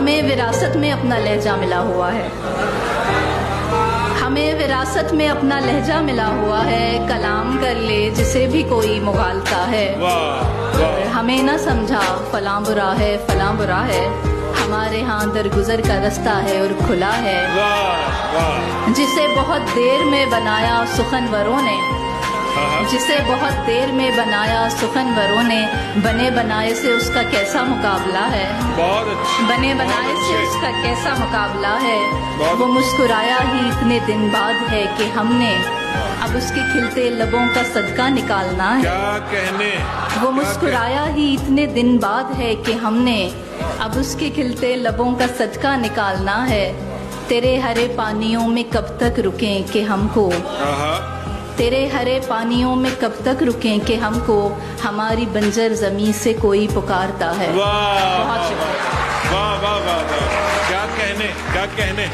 ہمیں وراثت میں اپنا لہجہ ملا ہوا ہے، ہمیں وراثت میں اپنا لہجہ ملا ہوا ہے، کلام کر لے جسے بھی کوئی مغالتا ہے، ہمیں نہ سمجھا فلاں برا ہے فلاں برا ہے، ہمارے ہاں درگزر کا رستہ ہے اور کھلا ہے، جسے بہت دیر میں بنایا سخنوروں نے، جسے بہت دیر میں بنایا سخنوروں نے، بنے بنائے سے اس کا کیسا مقابلہ ہے، بنے بنائے سے اس کا کیسا مقابلہ ہے، وہ مسکرایا ہی اتنے دن بعد ہے کہ ہم نے اب اس کے کھلتے لبوں کا صدقہ نکالنا ہے، کیا کہنے، وہ مسکرایا ہی اتنے دن بعد ہے کہ ہم نے اب اس کے کھلتے لبوں کا صدقہ نکالنا ہے، تیرے ہرے پانیوں میں کب تک رکیں کہ ہم کو، تیرے ہرے پانیوں میں کب تک رکیں کہ ہم کو ہماری بنجر زمین سے کوئی پکارتا ہے۔ واہ بہت شکریہ۔ واہ واہ واہ واہ، کیا کہنے، کیا کہنے۔